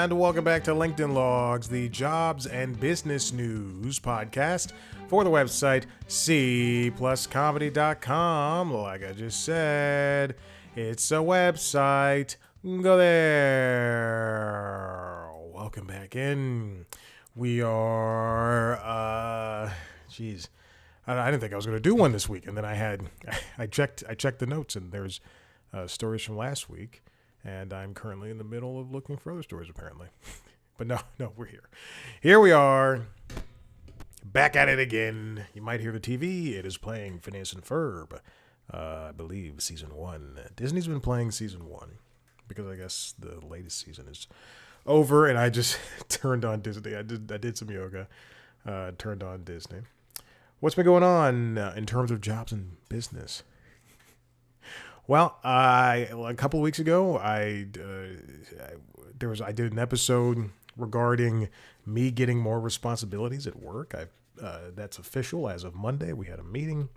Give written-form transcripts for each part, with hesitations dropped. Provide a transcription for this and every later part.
And welcome back to LinkedIn Logs, the jobs and business news podcast for the website c+comedy.com. Like I just said, it's a website. Go there. Welcome back in. We are, I didn't think I was going to do one this week. And then I checked the notes, and there's stories from last week. And I'm currently in the middle of looking for other stories, apparently. But no, we're here. Here we are, back at it again. You might hear the TV. It is playing Phineas and Ferb, I believe, season 1. Disney's been playing season 1 because I guess the latest season is over, and I just turned on Disney. I did some yoga, turned on Disney. What's been going on in terms of jobs and business? Well, a couple of weeks ago, I did an episode regarding me getting more responsibilities at work. That's official as of Monday. We had a meeting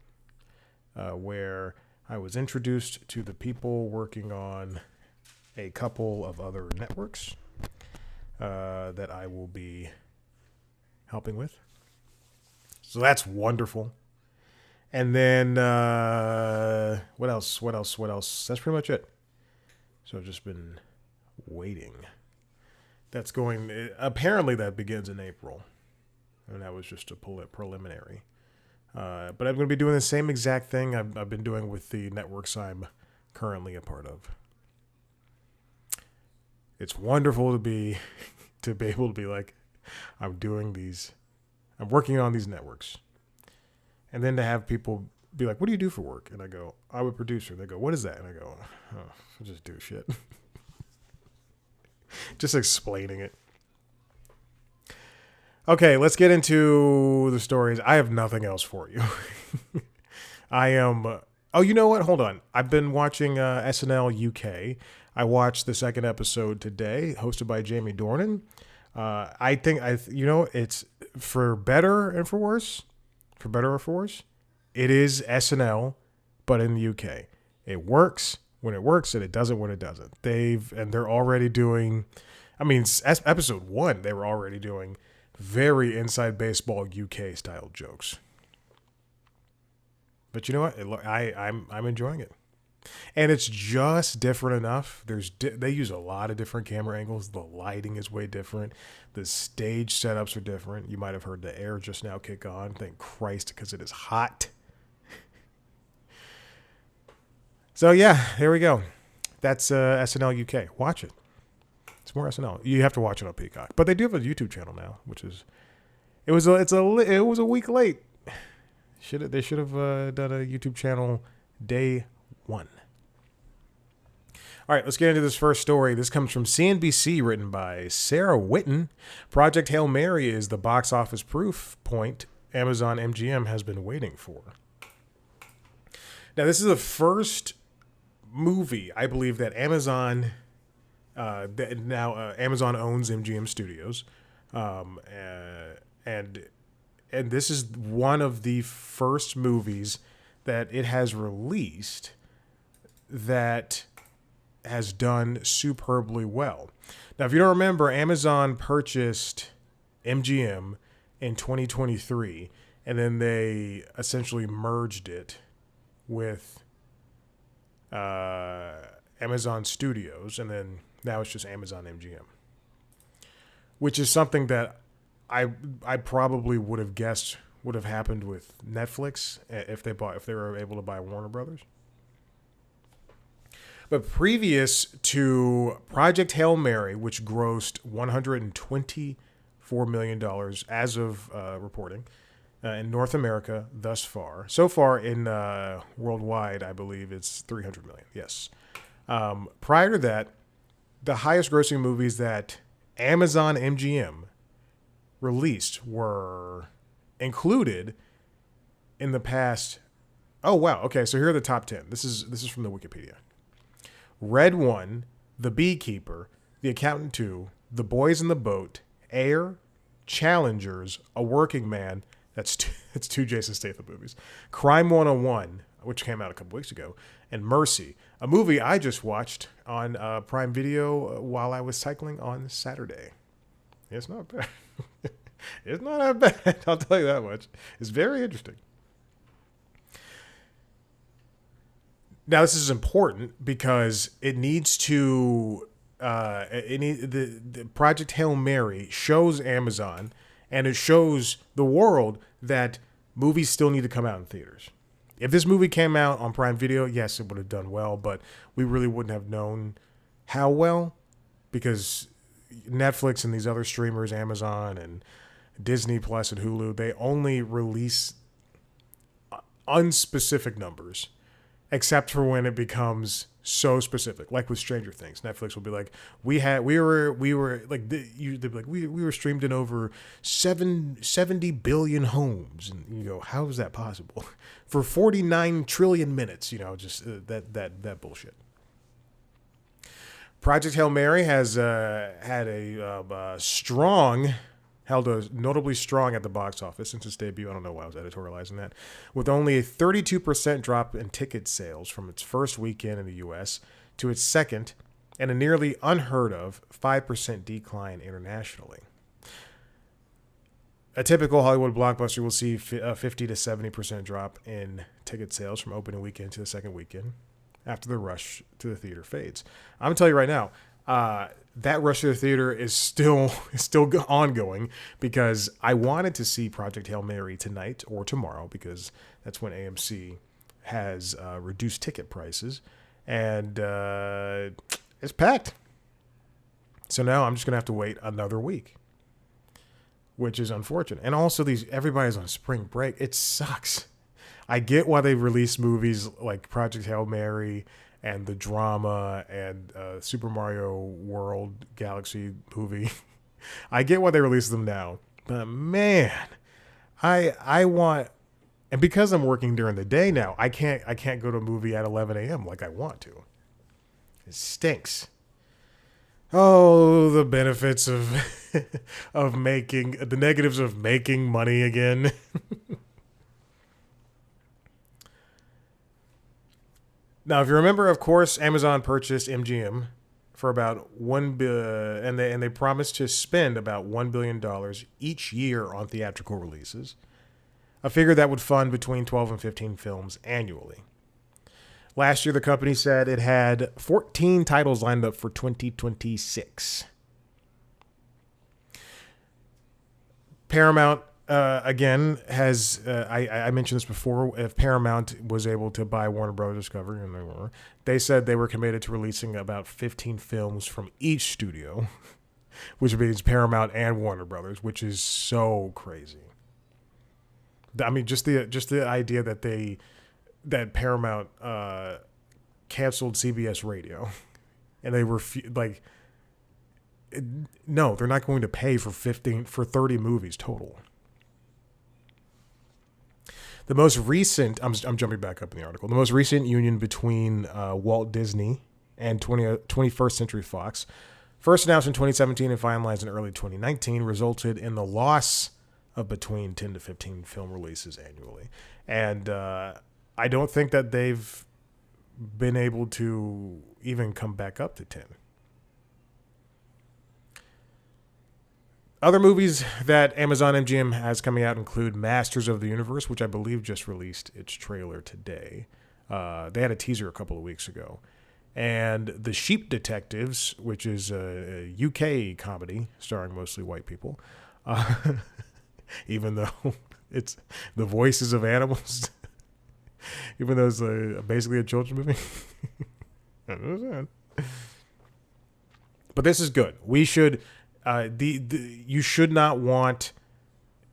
where I was introduced to the people working on a couple of other networks that I will be helping with. So that's wonderful. And then, what else? That's pretty much it. So I've just been waiting. Apparently that begins in April. And that was just a preliminary. But I'm going to be doing the same exact thing I've been doing with the networks I'm currently a part of. It's wonderful to be able to be like, I'm working on these networks. And then to have people be like, what do you do for work? And I go, I'm a producer. They go, what is that? And I go, I just do shit. Just explaining it. Okay, let's get into the stories. I have nothing else for you. You know what? Hold on. I've been watching SNL UK. I watched the second episode today, hosted by Jamie Dornan. I think, it's for better and for worse. For better or for worse, it is SNL, but in the UK. It works when it works, and it doesn't when it doesn't. They're already doing, episode 1, they were already doing very inside baseball UK style jokes. But you know what? I'm enjoying it. And it's just different enough. They use a lot of different camera angles. The lighting is way different. The stage setups are different. You might have heard the air just now kick on. Thank Christ, because it is hot. So yeah, there we go. That's SNL UK. Watch it. It's more SNL. You have to watch it on Peacock, but they do have a YouTube channel now, it was a week late. They should have done a YouTube channel day 1. All right, let's get into this first story. This comes from CNBC, written by Sarah Whitten. Project Hail Mary is the box office proof point Amazon MGM has been waiting for. Now, this is the first movie, I believe, that Amazon Amazon owns MGM Studios, and this is one of the first movies that it has released that has done superbly well. Now, if you don't remember, Amazon purchased MGM in 2023, and then they essentially merged it with Amazon Studios, and then now it's just Amazon MGM, which is something that I probably would have guessed would have happened with Netflix if they were able to buy Warner Brothers. But previous to Project Hail Mary, which grossed $124 million as of reporting in North America thus far. So far in worldwide, I believe it's $300 million. Yes. Prior to that, the highest grossing movies that Amazon MGM released were included in the past. Oh, wow. Okay, so here are the top 10. This is from the Wikipedia. Red 1, The Beekeeper, The Accountant 2, The Boys in the Boat, Air, Challengers, A Working Man. That's two Jason Statham movies. Crime 101, which came out a couple weeks ago, and Mercy, a movie I just watched on Prime Video while I was cycling on Saturday. It's not bad. It's not that bad. I'll tell you that much. It's very interesting. Now, this is important because it needs to. The Project Hail Mary shows Amazon and it shows the world that movies still need to come out in theaters. If this movie came out on Prime Video, yes, it would have done well, but we really wouldn't have known how well because Netflix and these other streamers, Amazon and Disney Plus and Hulu, they only release unspecific numbers, except for when it becomes so specific, like with Stranger Things. Netflix will be like, we were like, they'd be like, we were streamed in over 70 billion homes, and you go, how is that possible? For 49 trillion minutes, just that bullshit. Project Hail Mary has had a held a notably strong at the box office since its debut. I don't know why I was editorializing that. With only a 32% drop in ticket sales from its first weekend in the U.S. to its second, and a nearly unheard of 5% decline internationally. A typical Hollywood blockbuster will see a 50 to 70% drop in ticket sales from opening weekend to the second weekend after the rush to the theater fades. I'm going to tell you right now, that rush to the theater is still ongoing because I wanted to see Project Hail Mary tonight or tomorrow because that's when AMC has reduced ticket prices, and it's packed. So now I'm just gonna have to wait another week, which is unfortunate. And also, everybody's on spring break. It sucks. I get why they release movies like Project Hail Mary and the drama and Super Mario World Galaxy movie. I get why they release them now. But man, I want, and because I'm working during the day now, I can't go to a movie at 11 a.m. like I want to. It stinks. Oh, the benefits of the negatives of making money again. Now, if you remember, of course, Amazon purchased MGM for about $1 billion, and they promised to spend about $1 billion each year on theatrical releases, a figure that would fund between 12 and 15 films annually. Last year, the company said it had 14 titles lined up for 2026. Paramount again has I mentioned this before. If Paramount was able to buy Warner Brothers Discovery, and they said they were committed to releasing about 15 films from each studio, which means Paramount and Warner Brothers, which is so crazy. I mean, just the idea that Paramount canceled CBS Radio, and they were no, they're not going to pay for 30 movies total. The most recent, I'm jumping back up in the article. The most recent union between Walt Disney and 21st Century Fox, first announced in 2017 and finalized in early 2019, resulted in the loss of between 10 to 15 film releases annually. And I don't think that they've been able to even come back up to 10. Other movies that Amazon MGM has coming out include Masters of the Universe, which I believe just released its trailer today. They had a teaser a couple of weeks ago. And The Sheep Detectives, which is a UK comedy starring mostly white people. Even though it's the voices of animals. Even though it's basically a children's movie. I understand. But this is good. We should... you should not want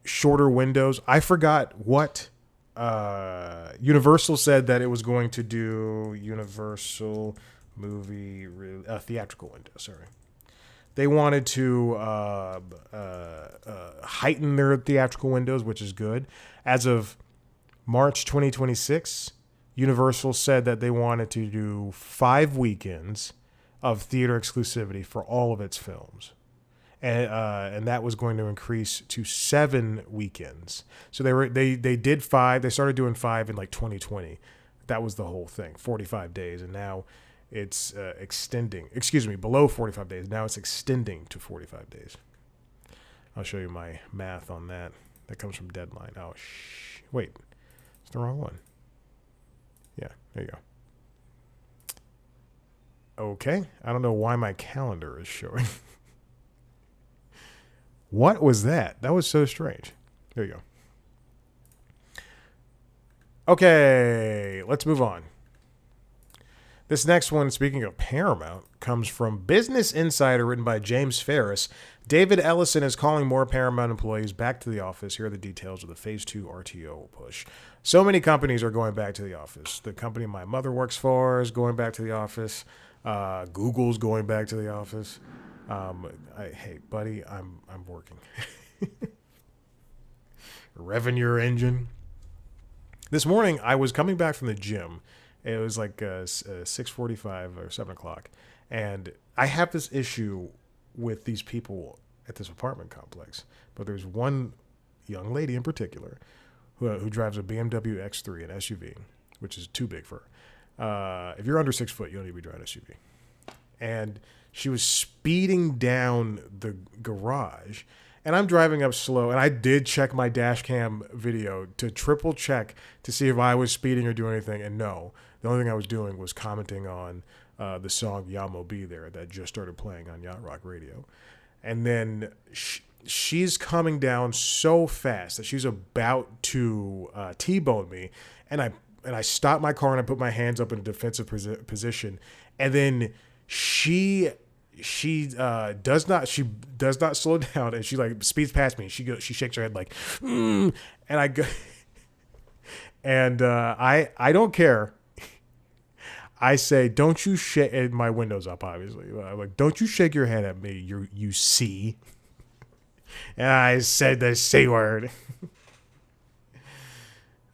shorter windows. I forgot what Universal said that it was going to do. Universal movie theatrical window. Sorry, they wanted to heighten their theatrical windows, which is good. As of March 2026, Universal said that they wanted to do 5 weekends of theater exclusivity for all of its films. And that was going to increase to 7 weekends. So they did 5. They started doing 5 in like 2020. That was the whole thing, 45 days. And now it's below 45 days. Now it's extending to 45 days. I'll show you my math on that. That comes from Deadline. Oh, wait. It's the wrong one. Yeah, there you go. Okay. I don't know why my calendar is showing. What was that? That was so strange. There you go. Okay, let's move on. This next one, speaking of Paramount, comes from Business Insider, written by James Ferris. David Ellison is calling more Paramount employees back to the office. Here are the details of the Phase 2 RTO push. So many companies are going back to the office. The company my mother works for is going back to the office. Google's going back to the office. Hey, buddy, I'm working. Revving your engine. This morning, I was coming back from the gym. It was like 6:45 or 7 o'clock. And I have this issue with these people at this apartment complex. But there's one young lady in particular who drives a BMW X3, an SUV, which is too big for her. If you're under 6 foot, you don't need to be driving an SUV. And she was speeding down the garage. And I'm driving up slow, and I did check my dash cam video to triple check to see if I was speeding or doing anything, and no. The only thing I was doing was commenting on the song Yamo Be There that just started playing on Yacht Rock Radio. And then she's coming down so fast that she's about to T-bone me, and I stop my car and I put my hands up in a defensive position, and then she does not slow down, and she like speeds past me. She shakes her head like, and I go, and I don't care. I say, don't you shake, my window's up, obviously. I'm like, don't you shake your head at me, you see. And I said the C word.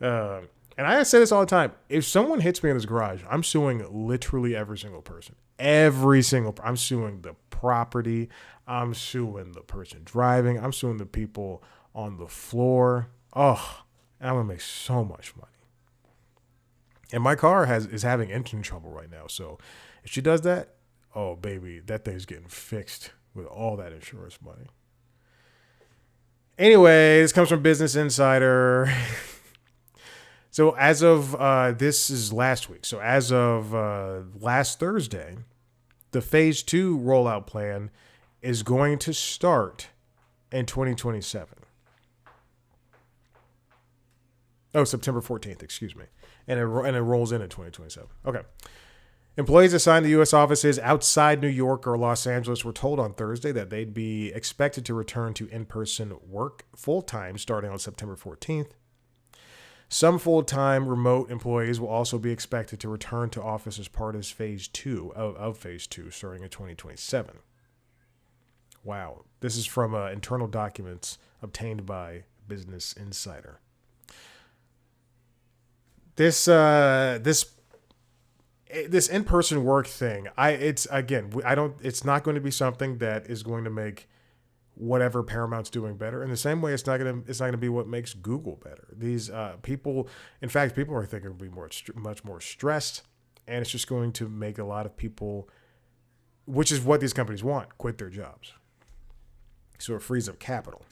And I say this all the time. If someone hits me in this garage, I'm suing literally every single person. I'm suing the property. I'm suing the person driving. I'm suing the people on the floor. Oh, and I'm going to make so much money. And my car is having engine trouble right now. So if she does that, oh, baby, that thing's getting fixed with all that insurance money. Anyway, this comes from Business Insider. So as of, this is last week. So as of last Thursday, the Phase 2 rollout plan is going to start in 2027. Oh, September 14th, excuse me. And it rolls in 2027. Okay. Employees assigned to U.S. offices outside New York or Los Angeles were told on Thursday that they'd be expected to return to in-person work full-time starting on September 14th. Some full-time remote employees will also be expected to return to office as part of Phase 2 of Phase 2 starting in 2027. Wow. This is from internal documents obtained by Business Insider. This in-person work thing, it's not going to be something that is going to make whatever Paramount's doing better. In the same way, it's not going to be what makes Google better. These people are thinking it'll be much more stressed, and it's just going to make a lot of people, which is what these companies want, quit their jobs. So it frees up capital.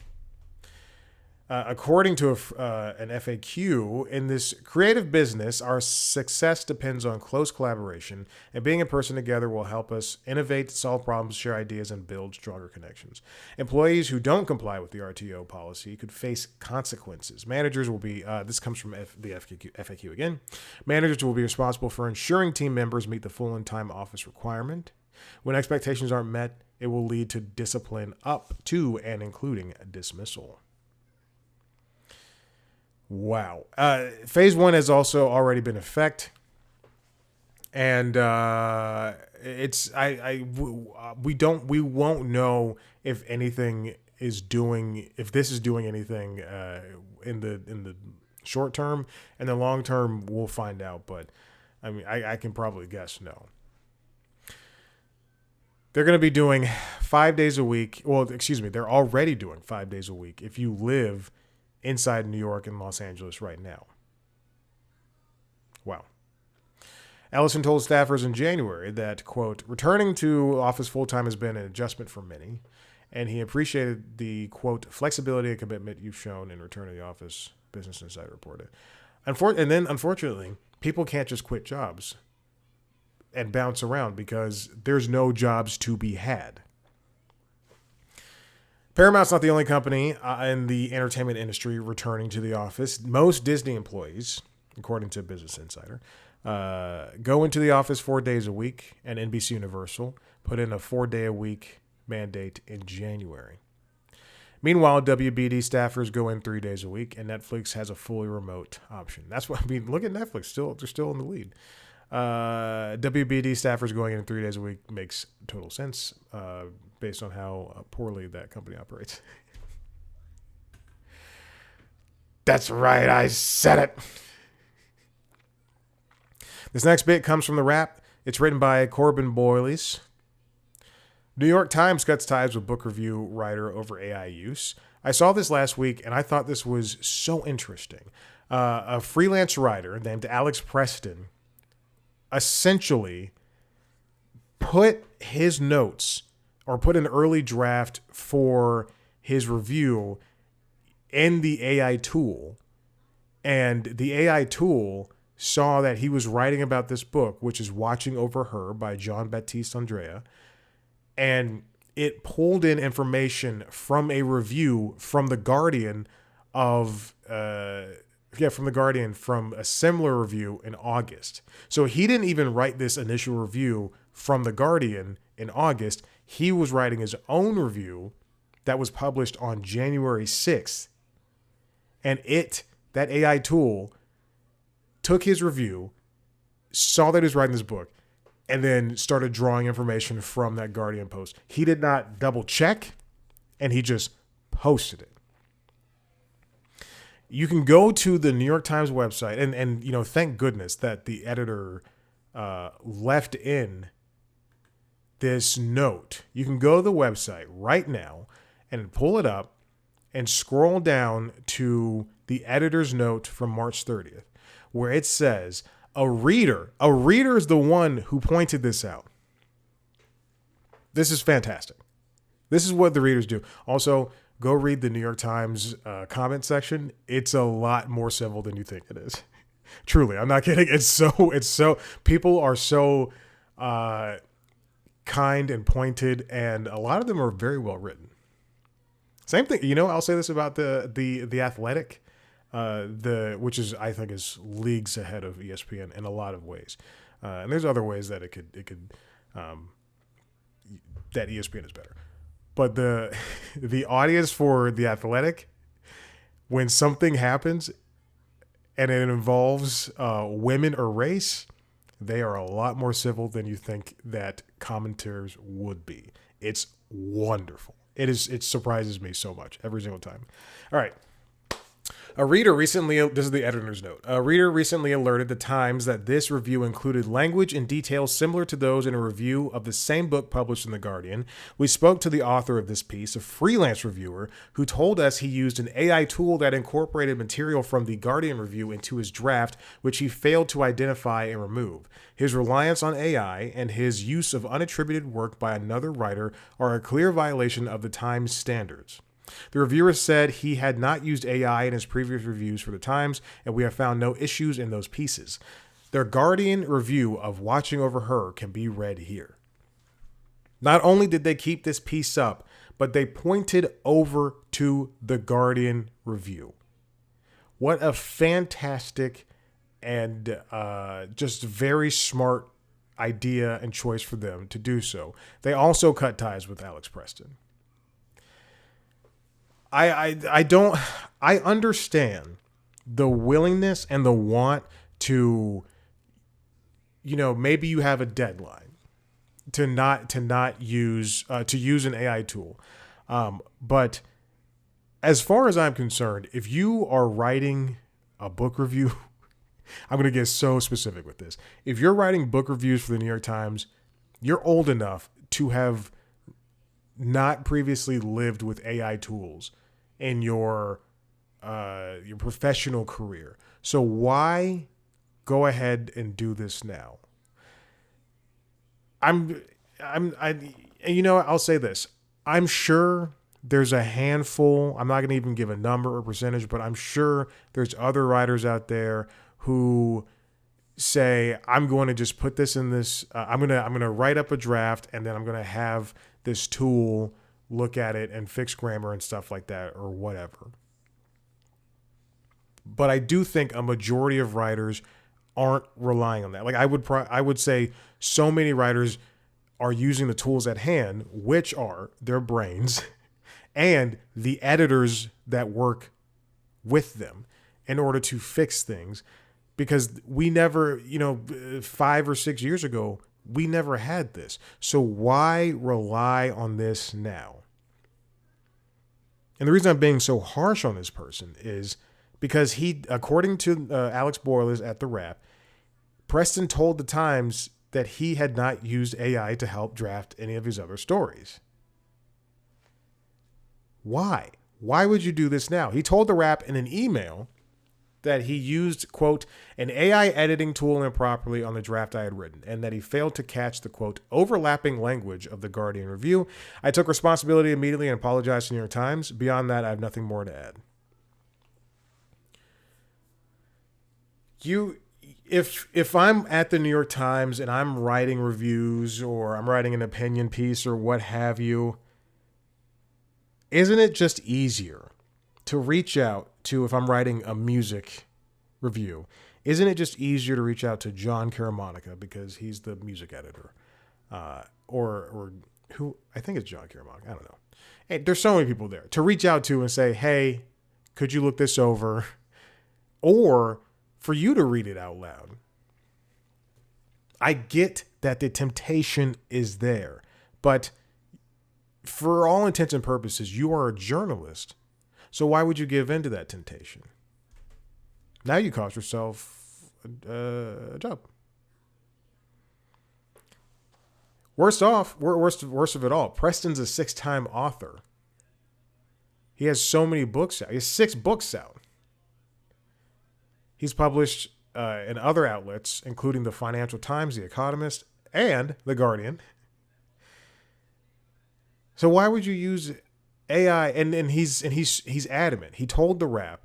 According to an FAQ, in this creative business, our success depends on close collaboration, and being in person together will help us innovate, solve problems, share ideas, and build stronger connections. Employees who don't comply with the RTO policy could face consequences. Managers will be, this comes from the FAQ again, managers will be responsible for ensuring team members meet the full and time office requirement. When expectations aren't met, it will lead to discipline up to and including dismissal. Wow. Phase 1 has also already been in effect. And we won't know if this is doing anything in the short term. In the long term, we'll find out. But I mean, I can probably guess no. They're going to be doing 5 days a week. Well, excuse me, they're already doing 5 days a week if you live inside New York and Los Angeles right now. Wow. Ellison told staffers in January that, quote, returning to office full-time has been an adjustment for many, and he appreciated the, quote, flexibility and commitment you've shown in return to the office, Business Insider reported. And then, unfortunately, people can't just quit jobs and bounce around because there's no jobs to be had. Paramount's not the only company in the entertainment industry returning to the office. Most Disney employees, according to Business Insider, go into the office 4 days a week, and NBC Universal put in a 4-day-a-week mandate in January. Meanwhile, WBD staffers go in 3 days a week, and Netflix has a fully remote option. That's what I mean. Look at Netflix; they're still in the lead. WBD staffers going in 3 days a week makes total sense based on how poorly that company operates. That's right, I said it. This next bit comes from The Wrap. It's written by Corbin Boyles. New York Times cuts ties with book review writer over AI use. I saw this last week, and I thought this was so interesting. A freelance writer named Alex Preston essentially put his notes or put an early draft for his review in the AI tool. And the AI tool saw that he was writing about this book, which is Watching Over Her by John Baptiste Andrea. And it pulled in information from a review from The Guardian from a similar review in August. So he didn't even write this initial review from The Guardian in August. He was writing his own review that was published on January 6th. And that AI tool, took his review, saw that he was writing this book, and then started drawing information from that Guardian post. He did not double check, and he just posted it. You can go to the New York Times website, and you know, thank goodness that the editor left in this note. You can go to the website right now and pull it up and scroll down to the editor's note from March 30th, where it says, a reader is the one who pointed this out. This is fantastic. This is what the readers do. Also, go read the New York Times comment section. It's a lot more civil than you think it is. Truly, I'm not kidding. It's so people are so kind and pointed, and a lot of them are very well written. Same thing, you know, I'll say this about the Athletic. Which is, I think, is leagues ahead of ESPN in a lot of ways, and there's other ways that it could that ESPN is better. But the audience for the Athletic, when something happens and it involves women or race, they are a lot more civil than you think that commentators would be. It's wonderful. It surprises me so much every single time. All right. This is the editor's note. A reader recently alerted the Times that this review included language and details similar to those in a review of the same book published in The Guardian. We spoke to the author of this piece, a freelance reviewer, who told us he used an AI tool that incorporated material from the Guardian review into his draft, which he failed to identify and remove. His reliance on AI and his use of unattributed work by another writer are a clear violation of the Times standards. The reviewer said he had not used AI in his previous reviews for the Times, and we have found no issues in those pieces. Their Guardian review of Watching Over Her can be read here. Not only did they keep this piece up, but they pointed over to the Guardian review. What a fantastic and just very smart idea and choice for them to do so. They also cut ties with Alex Preston. I understand the willingness and the want to, you know, maybe you have a deadline to use an AI tool. But as far as I'm concerned, if you are writing a book review, I'm going to get so specific with this. If you're writing book reviews for the New York Times, you're old enough to have not previously lived with AI tools in your professional career. So why go ahead and do this now? I'm, and you know what? I'll say this. I'm sure there's a handful. I'm not going to even give a number or percentage, but I'm sure there's other writers out there who say, I'm going to just put this in this. I'm gonna write up a draft, and then I'm going to have this tool look at it and fix grammar and stuff like that or whatever. But I do think a majority of writers aren't relying on that. Like I would say so many writers are using the tools at hand, which are their brains and the editors that work with them in order to fix things. Because we never, 5 or 6 years ago, we never had this. So why rely on this now? And the reason I'm being so harsh on this person is because he, according to Alex Boilers at The Wrap, Preston told the Times that he had not used AI to help draft any of his other stories. Why? Why would you do this now? He told The Wrap in an email that he used, quote, an AI editing tool improperly on the draft I had written, and that he failed to catch the, quote, overlapping language of the Guardian review. I took responsibility immediately and apologized to the New York Times. Beyond that, I have nothing more to add. If I'm at the New York Times and I'm writing reviews or I'm writing an opinion piece or what have you, isn't it just easier to reach out to, if I'm writing a music review, isn't it just easier to reach out to John Caramonica because he's the music editor, or who, I think it's John Caramonica, I don't know. Hey, there's so many people there to reach out to and say, hey, could you look this over? Or for you to read it out loud. I get that the temptation is there, but for all intents and purposes, you are a journalist. So why would you give in to that temptation? Now you cost yourself a job. Worst of it all, Preston's a 6-time author. He has so many books out. He has 6 books out. He's published in other outlets, including the Financial Times, The Economist, and The Guardian. So why would you use AI? And he's adamant. He told The Wrap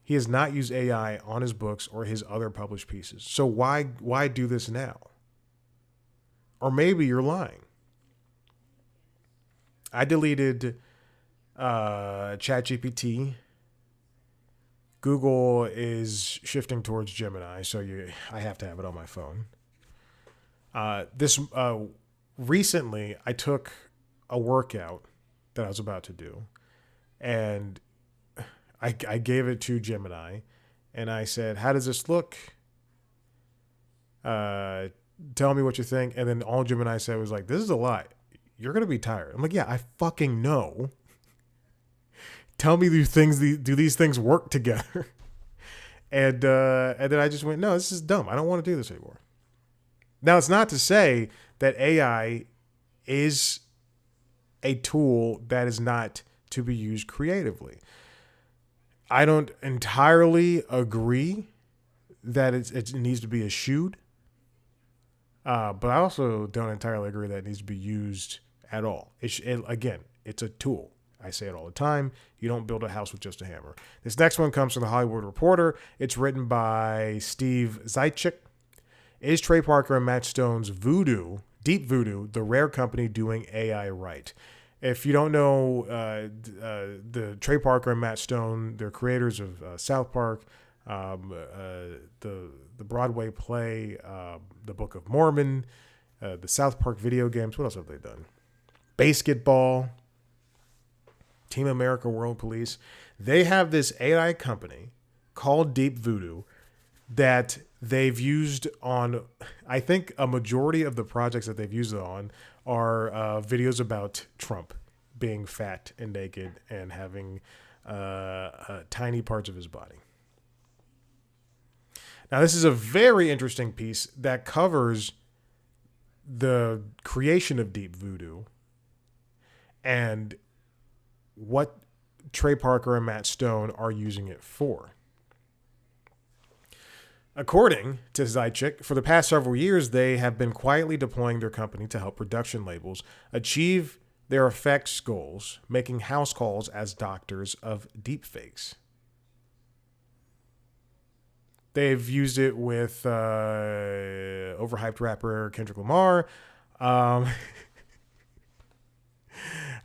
he has not used AI on his books or his other published pieces. So why do this now? Or maybe you're lying. I deleted ChatGPT. Google is shifting towards Gemini, so I have to have it on my phone. Recently, I took a workout that I was about to do, and I gave it to Gemini, and I said, "How does this look? Tell me what you think." And then all Gemini said was like, "This is a lot. You're gonna be tired." I'm like, "Yeah, I fucking know." Tell me do these things work together? And then I just went, no, this is dumb. I don't want to do this anymore. Now, it's not to say that AI is a tool that is not to be used creatively. I don't entirely agree that it needs to be eschewed, but I also don't entirely agree that it needs to be used at all. Again, it's a tool. I say it all the time. You don't build a house with just a hammer. This next one comes from The Hollywood Reporter. It's written by Steve Zaitchik. Is Trey Parker and Matt Stone's Deep Voodoo, the rare company doing AI right? If you don't know, the Trey Parker and Matt Stone, they're creators of South Park, the Broadway play, The Book of Mormon, the South Park video games. What else have they done? Basketball. Team America World Police. They have this AI company called Deep Voodoo that they've used on, I think a majority of the projects that they've used it on are videos about Trump being fat and naked and having tiny parts of his body. Now, this is a very interesting piece that covers the creation of Deep Voodoo and what Trey Parker and Matt Stone are using it for. According to Zychik, for the past several years, they have been quietly deploying their company to help production labels achieve their effects goals, making house calls as doctors of deepfakes. They've used it with overhyped rapper Kendrick Lamar. Um,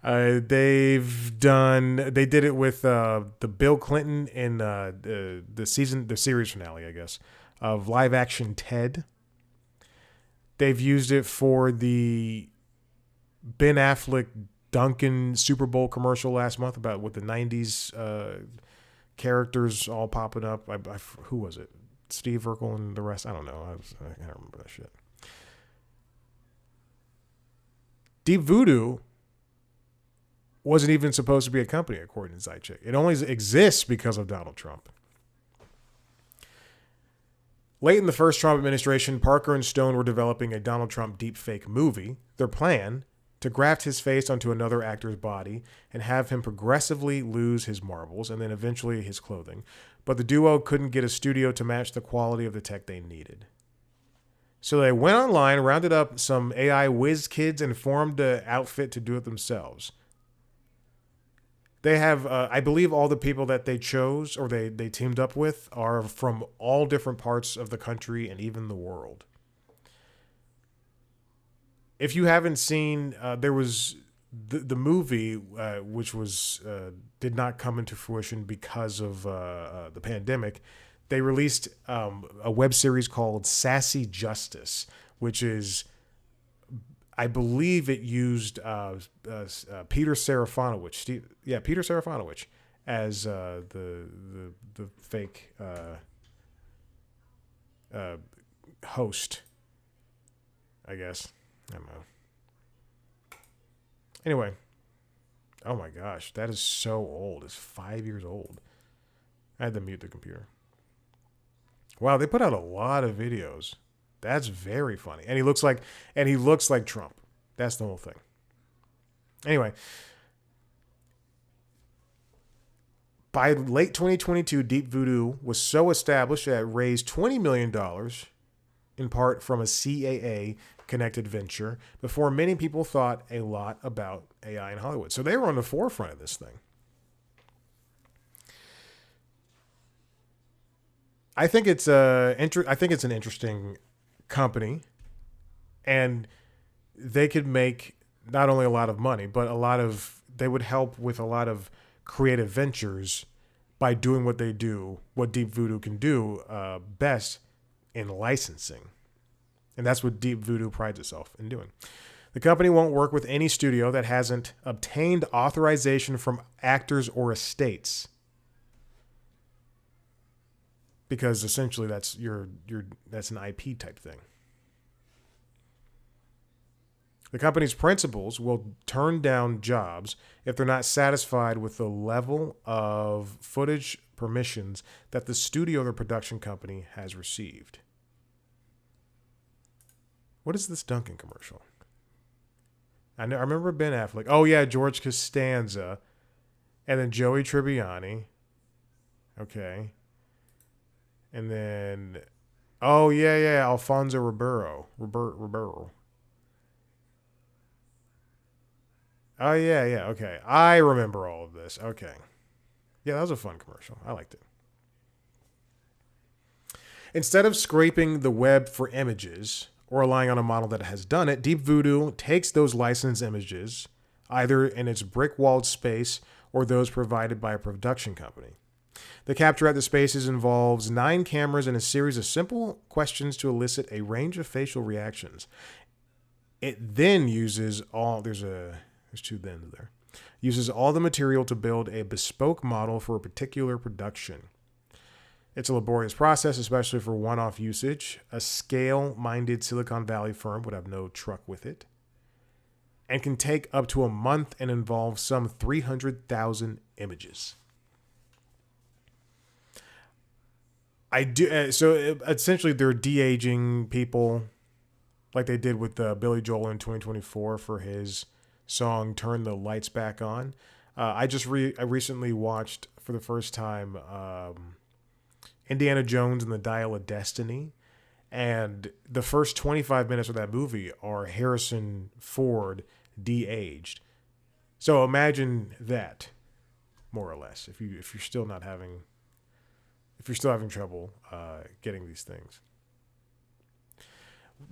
they did it with the Bill Clinton in the series finale, I guess, of live action Ted. They've used it for the Ben Affleck Duncan Super Bowl commercial last month about with the '90s characters all popping up. Who was it? Steve Urkel and the rest. I don't know. I can't remember that shit. Deep Voodoo wasn't even supposed to be a company, according to Zychik. It only exists because of Donald Trump. Late in the first Trump administration, Parker and Stone were developing a Donald Trump deepfake movie. Their plan, to graft his face onto another actor's body and have him progressively lose his marbles and then eventually his clothing. But the duo couldn't get a studio to match the quality of the tech they needed. So they went online, rounded up some AI whiz kids, and formed an outfit to do it themselves. They have, I believe, all the people that they chose or they teamed up with are from all different parts of the country and even the world. If you haven't seen, there was the movie, which was did not come into fruition because of the pandemic. They released a web series called Sassy Justice, which is, I believe it used Peter Serafinowicz. Peter Serafinowicz as the fake host, I guess. I don't know. Anyway, oh my gosh, that is so old. It's 5 years old. I had to mute the computer. Wow, they put out a lot of videos. That's very funny. And he looks like Trump. That's the whole thing. Anyway, by late 2022, Deep Voodoo was so established that it raised $20 million, in part from a CAA connected venture, before many people thought a lot about AI in Hollywood. So they were on the forefront of this thing. I think it's an interesting company, and they could make not only a lot of money, but they would help with a lot of creative ventures by doing what they do, what Deep Voodoo can do best in licensing. And that's what Deep Voodoo prides itself in doing. The company won't work with any studio that hasn't obtained authorization from actors or estates, because essentially that's that's an IP type thing. The company's principals will turn down jobs if they're not satisfied with the level of footage permissions that the studio or the production company has received. What is this Duncan commercial? I remember Ben Affleck. Oh, yeah, George Costanza. And then Joey Tribbiani. Okay. And then, oh, yeah, Alfonso Ribeiro. Ribeiro. Oh, yeah, okay. I remember all of this. Okay. Yeah, that was a fun commercial. I liked it. Instead of scraping the web for images or relying on a model that has done it, Deep Voodoo takes those licensed images, either in its brick-walled space or those provided by a production company. The capture at the spaces involves 9 cameras and a series of simple questions to elicit a range of facial reactions. It then uses there's 2 thens there. Uses all the material to build a bespoke model for a particular production. It's a laborious process, especially for one-off usage. A scale-minded Silicon Valley firm would have no truck with it, and can take up to a month and involve some 300,000 images. So essentially, they're de-aging people, like they did with Billy Joel in 2024 for his song "Turn the Lights Back On." I recently watched for the first time Indiana Jones and the Dial of Destiny. And the first 25 minutes of that movie are Harrison Ford de-aged. So imagine that, more or less, if you're still not having if you're still having trouble getting these things.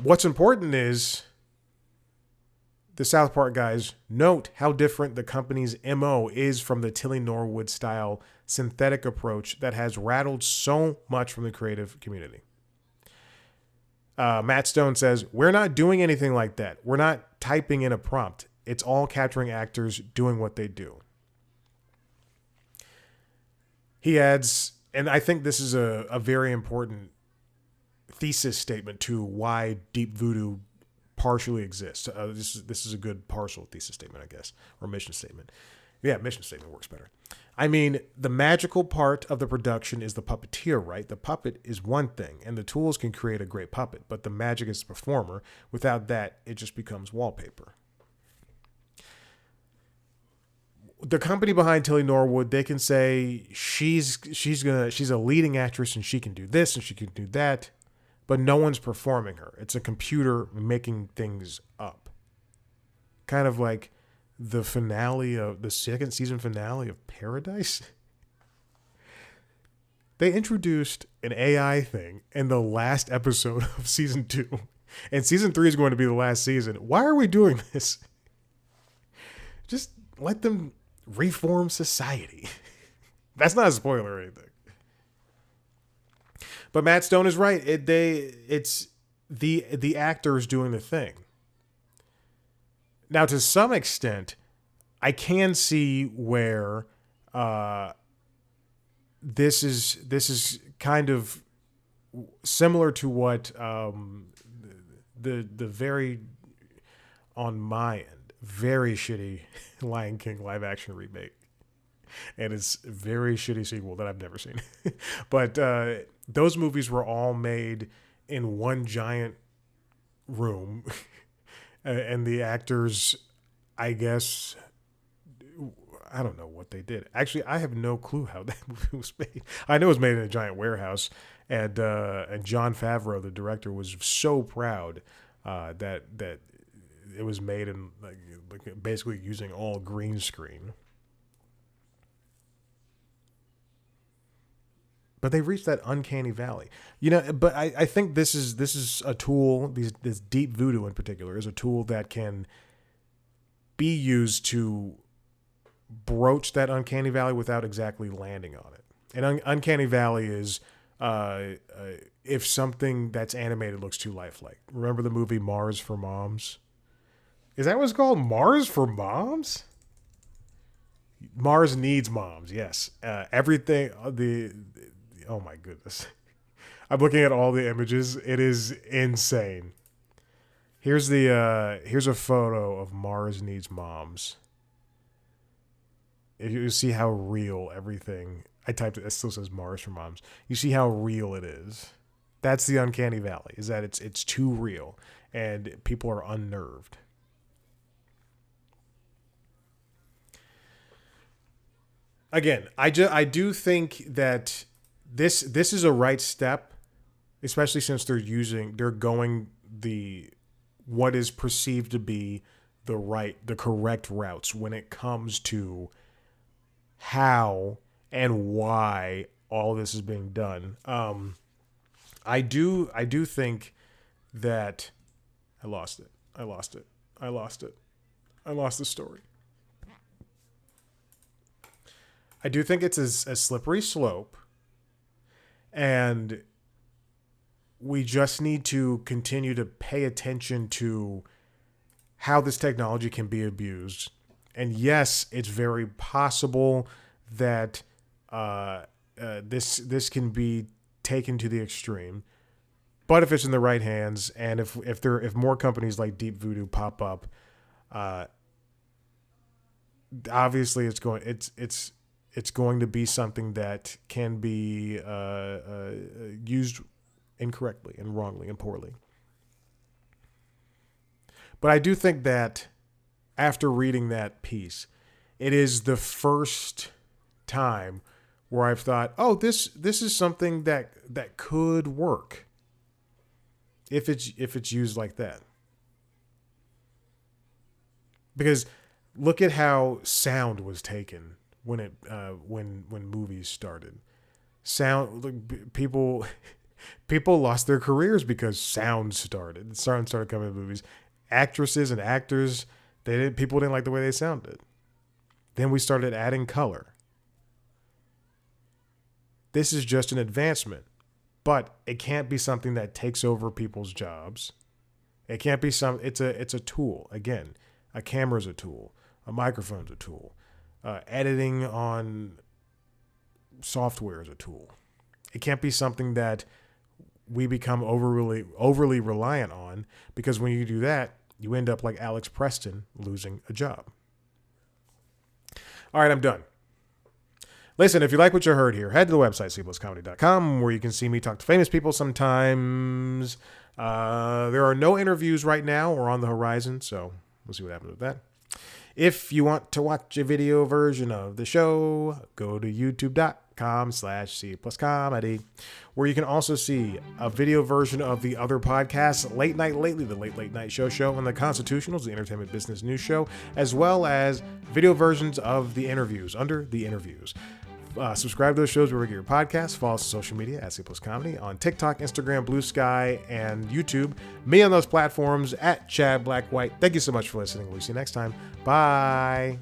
What's important is the South Park guys note how different the company's MO is from the Tilly Norwood style synthetic approach that has rattled so much from the creative community. Matt Stone says, "We're not doing anything like that. We're not typing in a prompt. It's all capturing actors doing what they do." He adds, and I think this is a very important thesis statement to why Deep Voodoo partially exists. This is a good partial thesis statement, I guess, or mission statement. Yeah, mission statement works better. I mean, the magical part of the production is the puppeteer, right? The puppet is one thing, and the tools can create a great puppet, but the magic is the performer. Without that, it just becomes wallpaper. The company behind Tilly Norwood, they can say she's a leading actress and she can do this and she can do that, but no one's performing her. It's a computer making things up. Kind of like the finale of the second season finale of Paradise. They introduced an AI thing in the last episode of season 2, and season 3 is going to be the last season. Why are we doing this? Just let them reform society. That's not a spoiler or anything. But Matt Stone is right. It's the actors doing the thing. Now, to some extent, I can see where this is kind of similar to what the very, on my end, very shitty Lion King live action remake, and it's a very shitty sequel that I've never seen. But those movies were all made in one giant room. And the actors, I guess, I don't know what they did. Actually, I have no clue how that movie was made. I know it was made in a giant warehouse, and Jon Favreau, the director, was so proud that it was made in like basically using all green screen. But they reached that uncanny valley, But I think this is a tool. This Deep Voodoo in particular is a tool that can be used to broach that uncanny valley without exactly landing on it. And uncanny valley is if something that's animated looks too lifelike. Remember the movie Mars for Moms? Is that what it's called? Mars for Moms? Mars Needs Moms. Yes, everything. Oh my goodness. I'm looking at all the images. It is insane. Here's a photo of Mars Needs Moms. If you see how real everything, I typed it still says Mars for Moms. You see how real it is. That's the uncanny valley, is that it's too real and people are unnerved. Again, I do think that this is a right step, especially since they're going what is perceived to be the correct routes when it comes to how and why all this is being done. I do think that I lost it. I lost the story. I do think it's a slippery slope, and we just need to continue to pay attention to how this technology can be abused. And yes, it's very possible that this can be taken to the extreme. But if it's in the right hands, and if more companies like Deep Voodoo pop up, obviously it's going to be something that can be used incorrectly and wrongly and poorly. But I do think that after reading that piece, it is the first time where I've thought, oh, this is something that could work if it's used like that. Because look at how sound was taken when when movies started. People lost their careers because sound started. Sound started coming in movies. Actresses and actors, people didn't like the way they sounded. Then we started adding color. This is just an advancement, but it can't be something that takes over people's jobs. It can't be it's a tool. Again, a camera's a tool. A microphone's a tool. Editing on software is a tool. It can't be something that we become overly reliant on, because when you do that, you end up like Alex Preston losing a job. All right, I'm done. Listen, if you like what you heard here, head to the website, cpluscomedy.com, where you can see me talk to famous people sometimes. There are no interviews right now or on the horizon, so we'll see what happens with that. If you want to watch a video version of the show, go to youtube.com/cpluscomedy, where you can also see a video version of the other podcasts, Late Night Lately, the Late Night Show, and The Constitutionals, the Entertainment Business News Show, as well as video versions of the interviews under the interviews. Subscribe to those shows wherever you get your podcasts. Follow us on social media at @CPlusComedy on TikTok, Instagram, Blue Sky, and YouTube. Me on those platforms at Chad Black White. Thank you so much for listening. We'll see you next time. Bye.